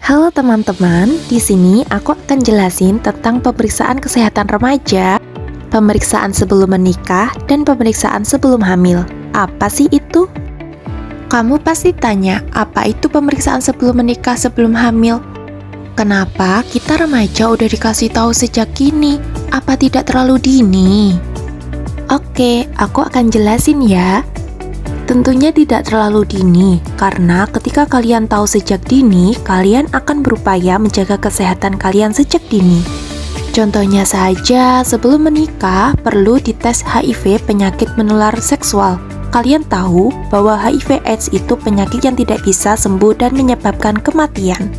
Halo teman-teman, di sini aku akan jelasin tentang pemeriksaan kesehatan remaja, pemeriksaan sebelum menikah, dan pemeriksaan sebelum hamil. Apa sih itu? Kamu pasti tanya, apa itu pemeriksaan sebelum menikah, sebelum hamil? Kenapa kita remaja udah dikasih tahu sejak kini? Apa tidak terlalu dini? Oke, aku akan jelasin ya. Tentunya tidak terlalu dini, karena ketika kalian tahu sejak dini, kalian akan berupaya menjaga kesehatan kalian sejak dini. Contohnya saja, sebelum menikah, perlu dites HIV penyakit menular seksual. Kalian tahu bahwa HIV/AIDS itu penyakit yang tidak bisa sembuh dan menyebabkan kematian.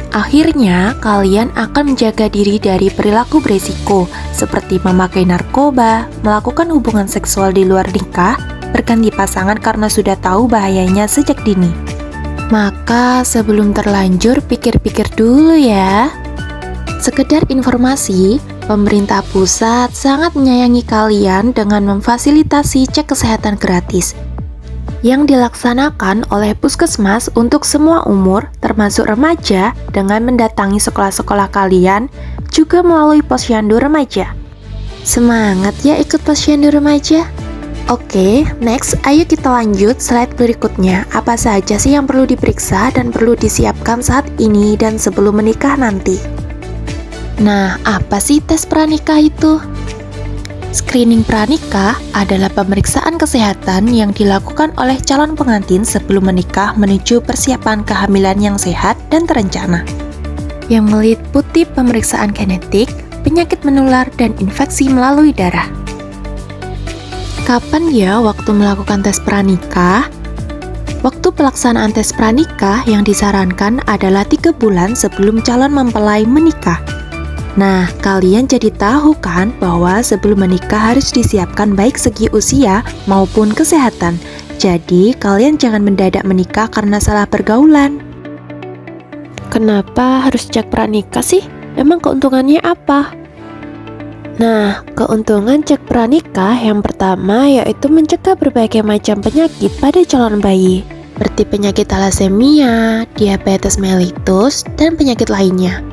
Akhirnya, kalian akan menjaga diri dari perilaku beresiko, seperti memakai narkoba, melakukan hubungan seksual di luar nikah, berganti pasangan karena sudah tahu bahayanya sejak dini. Maka sebelum terlanjur pikir-pikir dulu ya. Sekedar informasi, pemerintah pusat sangat menyayangi kalian dengan memfasilitasi cek kesehatan gratis yang dilaksanakan oleh puskesmas untuk semua umur, termasuk remaja, dengan mendatangi sekolah-sekolah kalian, juga melalui posyandu remaja. Semangat ya ikut posyandu remaja! Oke, next, ayo kita lanjut slide berikutnya. Apa saja sih yang perlu diperiksa dan perlu disiapkan saat ini dan sebelum menikah nanti? Nah, apa sih tes pranikah itu? Screening pranikah adalah pemeriksaan kesehatan yang dilakukan oleh calon pengantin sebelum menikah menuju persiapan kehamilan yang sehat dan terencana, yang meliputi pemeriksaan genetik, penyakit menular, dan infeksi melalui darah. Kapan ya waktu melakukan tes pranikah? Waktu pelaksanaan tes pranikah yang disarankan adalah 3 bulan sebelum calon mempelai menikah. Nah, kalian jadi tahu kan bahwa sebelum menikah harus disiapkan baik segi usia maupun kesehatan. Jadi, kalian jangan mendadak menikah karena salah pergaulan. Kenapa harus cek pranikah sih? Emang keuntungannya apa? Nah, keuntungan cek pranikah yang pertama yaitu mencegah berbagai macam penyakit pada calon bayi, seperti penyakit thalassemia, diabetes mellitus, dan penyakit lainnya.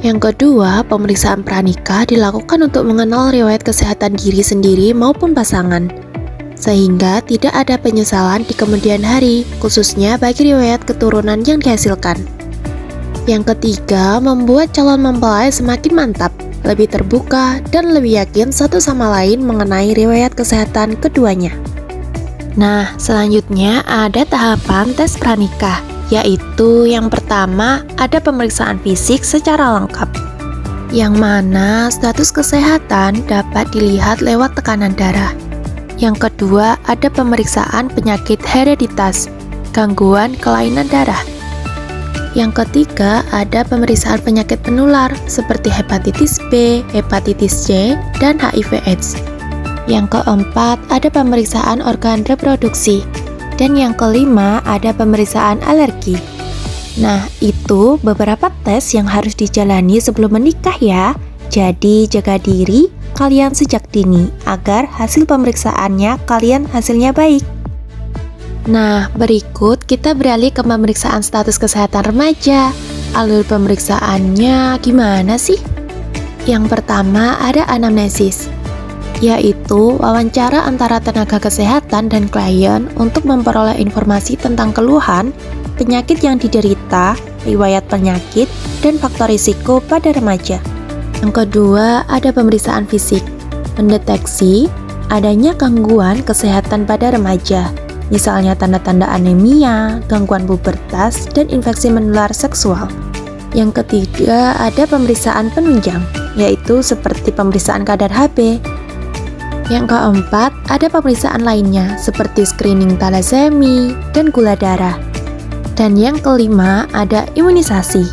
Yang kedua, pemeriksaan pranikah dilakukan untuk mengenal riwayat kesehatan diri sendiri maupun pasangan, sehingga tidak ada penyesalan di kemudian hari, khususnya bagi riwayat keturunan yang dihasilkan. Yang ketiga, membuat calon mempelai semakin mantap, lebih terbuka, dan lebih yakin satu sama lain mengenai riwayat kesehatan keduanya. Nah, selanjutnya ada tahapan tes pranikah, yaitu yang pertama ada pemeriksaan fisik secara lengkap, yang mana status kesehatan dapat dilihat lewat tekanan darah. Yang kedua ada pemeriksaan penyakit hereditas, gangguan kelainan darah. Yang ketiga, ada pemeriksaan penyakit penular seperti hepatitis B, hepatitis C, dan HIV/AIDS. Yang keempat, ada pemeriksaan organ reproduksi. Dan yang kelima, ada pemeriksaan alergi. Nah, itu beberapa tes yang harus dijalani sebelum menikah ya. Jadi, jaga diri kalian sejak dini agar hasil pemeriksaannya kalian hasilnya baik. Nah, berikut kita beralih ke pemeriksaan status kesehatan remaja. Alur pemeriksaannya gimana sih? Yang pertama ada anamnesis, yaitu wawancara antara tenaga kesehatan dan klien untuk memperoleh informasi tentang keluhan, penyakit yang diderita, riwayat penyakit, dan faktor risiko pada remaja. Yang kedua ada pemeriksaan fisik, mendeteksi adanya gangguan kesehatan pada remaja, misalnya tanda-tanda anemia, gangguan pubertas, dan infeksi menular seksual. Yang ketiga ada pemeriksaan penunjang, yaitu seperti pemeriksaan kadar HB. Yang keempat ada pemeriksaan lainnya, seperti screening thalassemia dan gula darah. Dan yang kelima ada imunisasi,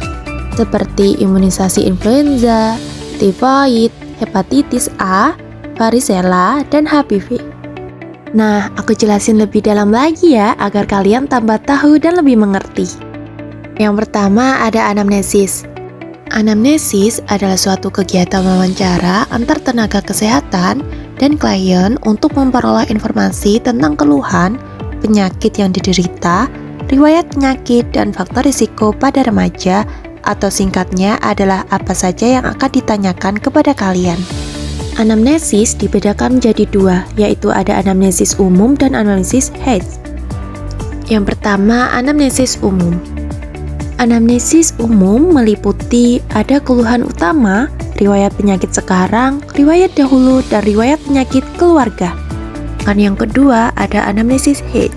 seperti imunisasi influenza, tifoid, hepatitis A, varicella, dan HPV. Nah, aku jelasin lebih dalam lagi ya, agar kalian tambah tahu dan lebih mengerti. Yang pertama ada anamnesis. Anamnesis adalah suatu kegiatan wawancara antar tenaga kesehatan dan klien untuk memperoleh informasi tentang keluhan, penyakit yang diderita, riwayat penyakit, dan faktor risiko pada remaja, atau singkatnya adalah apa saja yang akan ditanyakan kepada kalian. Anamnesis dibedakan menjadi dua, yaitu ada anamnesis umum dan anamnesis H. Yang pertama, anamnesis umum. Anamnesis umum meliputi ada keluhan utama, riwayat penyakit sekarang, riwayat dahulu, dan riwayat penyakit keluarga. Dan yang kedua, ada anamnesis H.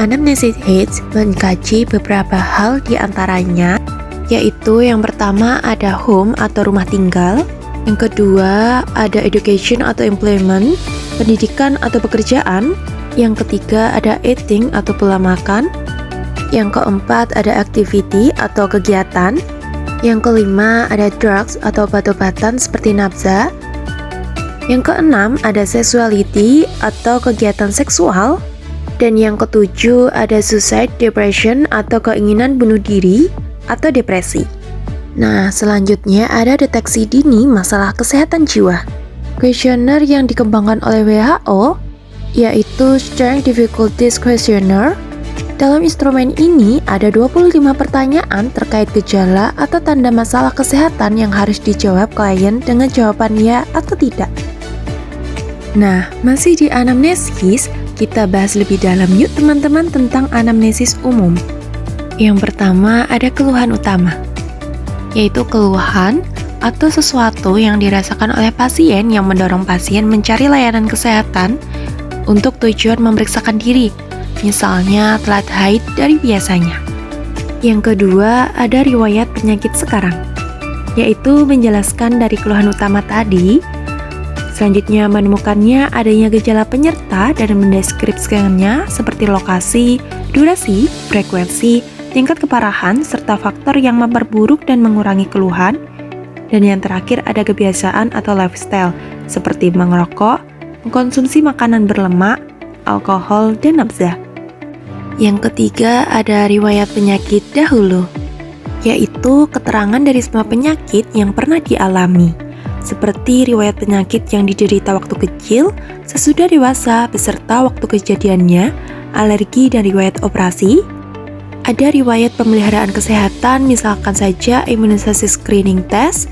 Anamnesis H mengkaji beberapa hal diantaranya, yaitu yang pertama ada home atau rumah tinggal, yang kedua ada education atau employment, pendidikan atau pekerjaan, yang ketiga ada eating atau pola makan, yang keempat ada activity atau kegiatan, yang kelima ada drugs atau obat-obatan seperti nafza, yang keenam ada sexuality atau kegiatan seksual, dan yang ketujuh ada suicide, depression atau keinginan bunuh diri atau depresi. Nah, selanjutnya ada deteksi dini masalah kesehatan jiwa. Kuesioner yang dikembangkan oleh WHO yaitu Strength Difficulties Questionnaire. Dalam instrumen ini ada 25 pertanyaan terkait gejala atau tanda masalah kesehatan yang harus dijawab klien dengan jawaban ya atau tidak. Nah, masih di anamnesis, kita bahas lebih dalam yuk teman-teman tentang anamnesis umum. Yang pertama ada keluhan utama, yaitu keluhan atau sesuatu yang dirasakan oleh pasien yang mendorong pasien mencari layanan kesehatan untuk tujuan memeriksakan diri, misalnya telat haid dari biasanya. Yang kedua ada riwayat penyakit sekarang, yaitu menjelaskan dari keluhan utama tadi. Selanjutnya menemukannya adanya gejala penyerta dan mendeskripsikannya seperti lokasi, durasi, frekuensi, tingkat keparahan, serta faktor yang memperburuk dan mengurangi keluhan. Dan yang terakhir ada kebiasaan atau lifestyle, seperti mengerokok, mengkonsumsi makanan berlemak, alkohol, dan nafza. Yang ketiga ada riwayat penyakit dahulu, yaitu keterangan dari semua penyakit yang pernah dialami, seperti riwayat penyakit yang diderita waktu kecil, sesudah dewasa, beserta waktu kejadiannya, alergi dan riwayat operasi. Ada riwayat pemeliharaan kesehatan, misalkan saja imunisasi screening test,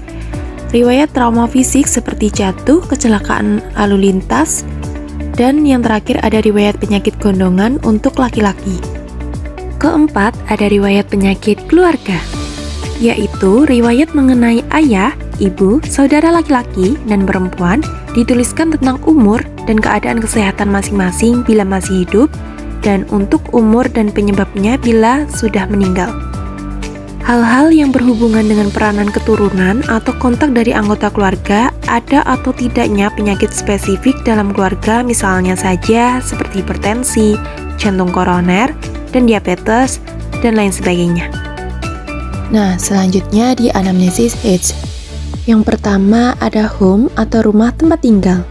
riwayat trauma fisik seperti jatuh, kecelakaan lalu lintas, dan yang terakhir ada riwayat penyakit gondongan untuk laki-laki. Keempat, ada riwayat penyakit keluarga, yaitu riwayat mengenai ayah, ibu, saudara laki-laki, dan perempuan, dituliskan tentang umur dan keadaan kesehatan masing-masing bila masih hidup, dan untuk umur dan penyebabnya bila sudah meninggal. Hal-hal yang berhubungan dengan peranan keturunan atau kontak dari anggota keluarga, ada atau tidaknya penyakit spesifik dalam keluarga, misalnya saja seperti hipertensi, jantung koroner, dan diabetes, dan lain sebagainya. Nah, selanjutnya di anamnesis H. Yang pertama ada home atau rumah tempat tinggal,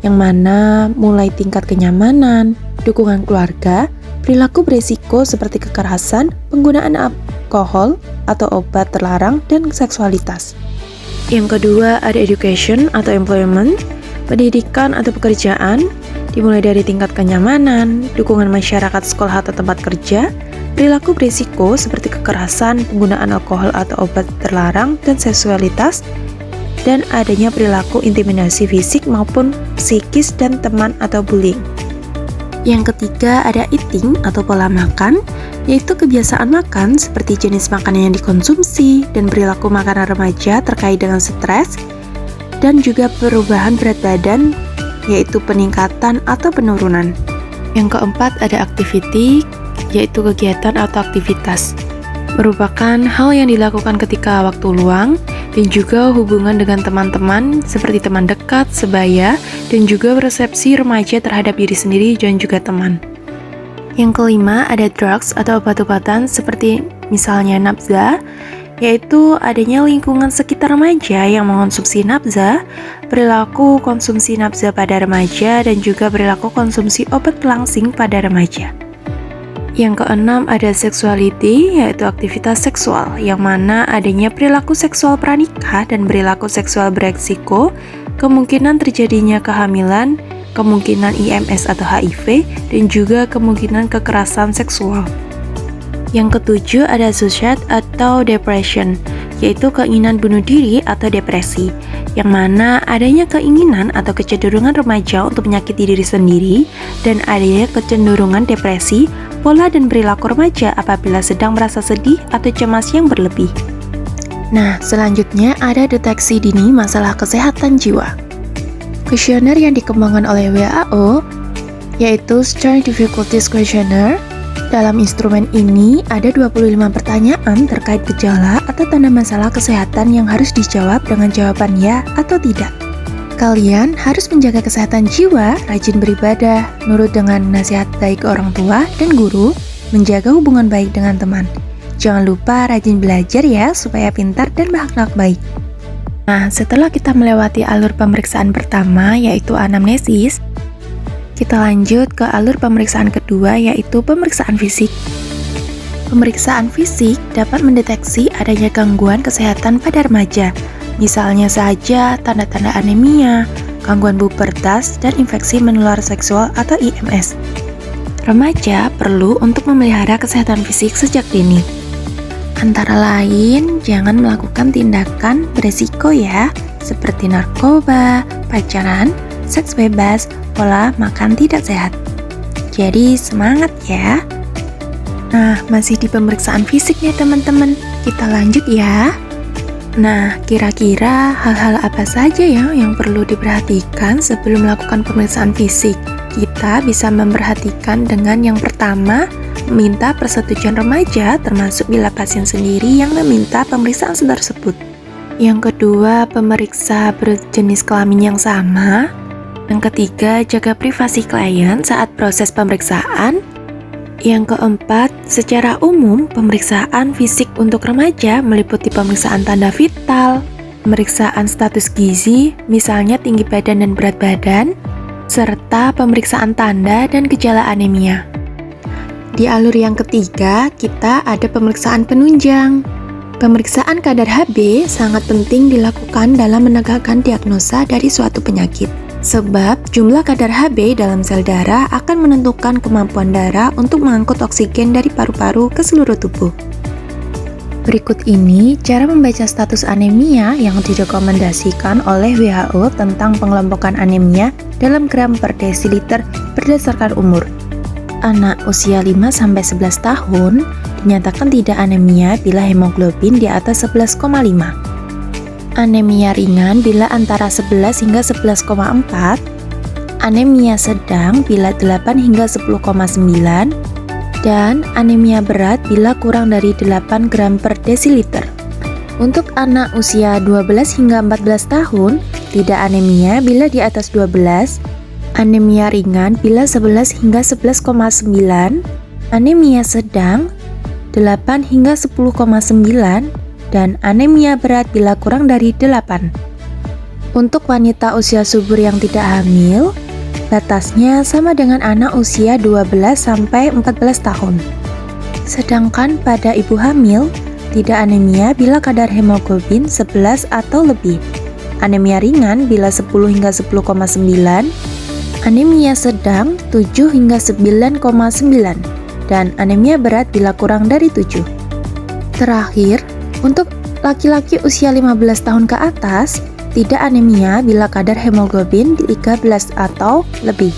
yang mana mulai tingkat kenyamanan, dukungan keluarga, perilaku berisiko seperti kekerasan, penggunaan alkohol atau obat terlarang, dan seksualitas. Yang kedua ada education atau employment, pendidikan atau pekerjaan, dimulai dari tingkat kenyamanan, dukungan masyarakat sekolah atau tempat kerja, perilaku berisiko seperti kekerasan, penggunaan alkohol atau obat terlarang, dan seksualitas, dan adanya perilaku intimidasi fisik maupun psikis dan teman atau bullying. Yang ketiga ada eating atau pola makan, yaitu kebiasaan makan seperti jenis makanan yang dikonsumsi dan perilaku makanan remaja terkait dengan stres, dan juga perubahan berat badan, yaitu peningkatan atau penurunan. Yang keempat ada activity, yaitu kegiatan atau aktivitas, merupakan hal yang dilakukan ketika waktu luang, dan juga hubungan dengan teman-teman seperti teman dekat, sebaya, dan juga persepsi remaja terhadap diri sendiri dan juga teman. Yang kelima ada drugs atau obat-obatan seperti misalnya nafza, yaitu adanya lingkungan sekitar remaja yang mengonsumsi nafza, perilaku konsumsi nafza pada remaja, dan juga perilaku konsumsi obat pelangsing pada remaja. Yang keenam ada sexuality, yaitu aktivitas seksual, yang mana adanya perilaku seksual pranikah dan perilaku seksual beresiko, kemungkinan terjadinya kehamilan, kemungkinan IMS atau HIV, dan juga kemungkinan kekerasan seksual. Yang ketujuh ada suicide atau depression, yaitu keinginan bunuh diri atau depresi, yang mana adanya keinginan atau kecenderungan remaja untuk menyakiti diri sendiri dan adanya kecenderungan depresi, pola dan perilaku remaja apabila sedang merasa sedih atau cemas yang berlebih. Nah, selanjutnya ada deteksi dini masalah kesehatan jiwa. Kuesioner yang dikembangkan oleh WHO yaitu Strength Difficulties Questionnaire. Dalam instrumen ini ada 25 pertanyaan terkait gejala atau tanda masalah kesehatan yang harus dijawab dengan jawaban ya atau tidak. Kalian harus menjaga kesehatan jiwa, rajin beribadah, nurut dengan nasihat baik orang tua dan guru, menjaga hubungan baik dengan teman. Jangan lupa rajin belajar ya supaya pintar dan berakhlak baik. Nah, setelah kita melewati alur pemeriksaan pertama yaitu anamnesis, kita lanjut ke alur pemeriksaan kedua yaitu pemeriksaan fisik. Pemeriksaan fisik dapat mendeteksi adanya gangguan kesehatan pada remaja, misalnya saja tanda-tanda anemia, gangguan pubertas, dan infeksi menular seksual atau IMS. Remaja perlu untuk memelihara kesehatan fisik sejak dini. Antara lain, jangan melakukan tindakan beresiko ya, seperti narkoba, pacaran, seks bebas, pola makan tidak sehat. Jadi semangat ya. Nah, masih di pemeriksaan fisik nih teman-teman. Kita lanjut ya. Nah, kira-kira hal-hal apa saja ya yang perlu diperhatikan sebelum melakukan pemeriksaan fisik? Kita bisa memperhatikan dengan yang pertama, meminta persetujuan remaja termasuk bila pasien sendiri yang meminta pemeriksaan tersebut. Yang kedua, pemeriksa berjenis kelamin yang sama. Yang ketiga, jaga privasi klien saat proses pemeriksaan. Yang keempat, secara umum, pemeriksaan fisik untuk remaja meliputi pemeriksaan tanda vital, pemeriksaan status gizi, misalnya tinggi badan dan berat badan, serta pemeriksaan tanda dan gejala anemia. Di alur yang ketiga, kita ada pemeriksaan penunjang. Pemeriksaan kadar Hb sangat penting dilakukan dalam menegakkan diagnosa dari suatu penyakit. Sebab jumlah kadar Hb dalam sel darah akan menentukan kemampuan darah untuk mengangkut oksigen dari paru-paru ke seluruh tubuh. Berikut ini cara membaca status anemia yang direkomendasikan oleh WHO tentang pengelompokan anemia dalam gram per desiliter berdasarkan umur. Anak usia 5-11 tahun dinyatakan tidak anemia bila hemoglobin di atas 11,5. Anemia ringan bila antara 11 hingga 11,4, anemia sedang bila 8 hingga 10,9, dan anemia berat bila kurang dari 8 gram per desiliter. Untuk anak usia 12 hingga 14 tahun, tidak anemia bila di atas 12, anemia ringan bila 11 hingga 11,9, anemia sedang 8 hingga 10,9, dan anemia berat bila kurang dari 8. Untuk wanita usia subur yang tidak hamil, batasnya sama dengan anak usia 12-14 tahun. Sedangkan pada ibu hamil, tidak anemia bila kadar hemoglobin 11 atau lebih, anemia ringan bila 10 hingga 10,9, anemia sedang 7 hingga 9,9, dan anemia berat bila kurang dari 7. Terakhir, untuk laki-laki usia 15 tahun ke atas, tidak anemia bila kadar hemoglobin 13 atau lebih.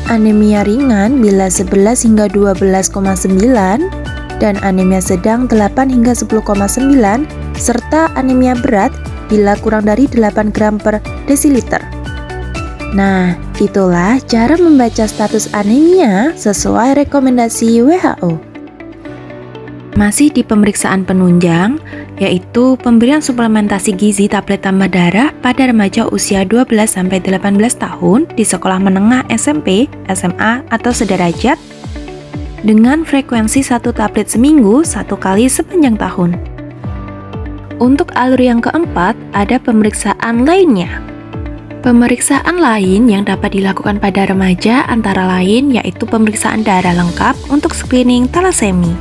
Anemia ringan bila 11 hingga 12,9 dan anemia sedang 8 hingga 10,9 serta anemia berat bila kurang dari 8 gram per desiliter. Nah, itulah cara membaca status anemia sesuai rekomendasi WHO. Masih di pemeriksaan penunjang, yaitu pemberian suplementasi gizi tablet tambah darah pada remaja usia 12-18 tahun di sekolah menengah SMP, SMA, atau sederajat dengan frekuensi 1 tablet seminggu 1 kali sepanjang tahun. Untuk alur yang keempat, ada pemeriksaan lainnya. Pemeriksaan lain yang dapat dilakukan pada remaja antara lain yaitu pemeriksaan darah lengkap untuk screening talasemi.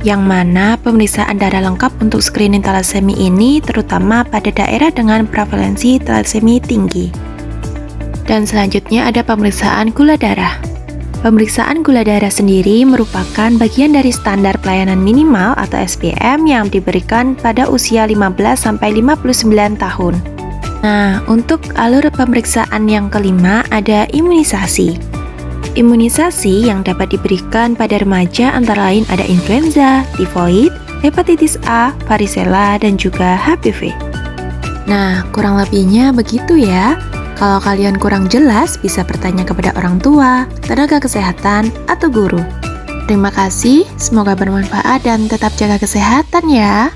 Yang mana pemeriksaan darah lengkap untuk screening talasemi ini terutama pada daerah dengan prevalensi talasemi tinggi. Dan selanjutnya ada pemeriksaan gula darah. Pemeriksaan gula darah sendiri merupakan bagian dari standar pelayanan minimal atau SPM yang diberikan pada usia 15-59 tahun. Nah, untuk alur pemeriksaan yang kelima ada imunisasi. Imunisasi yang dapat diberikan pada remaja antara lain ada influenza, tifoid, hepatitis A, varicella, dan juga HPV. Nah, kurang lebihnya begitu ya. Kalau kalian kurang jelas, bisa bertanya kepada orang tua, tenaga kesehatan, atau guru. Terima kasih, semoga bermanfaat dan tetap jaga kesehatan ya.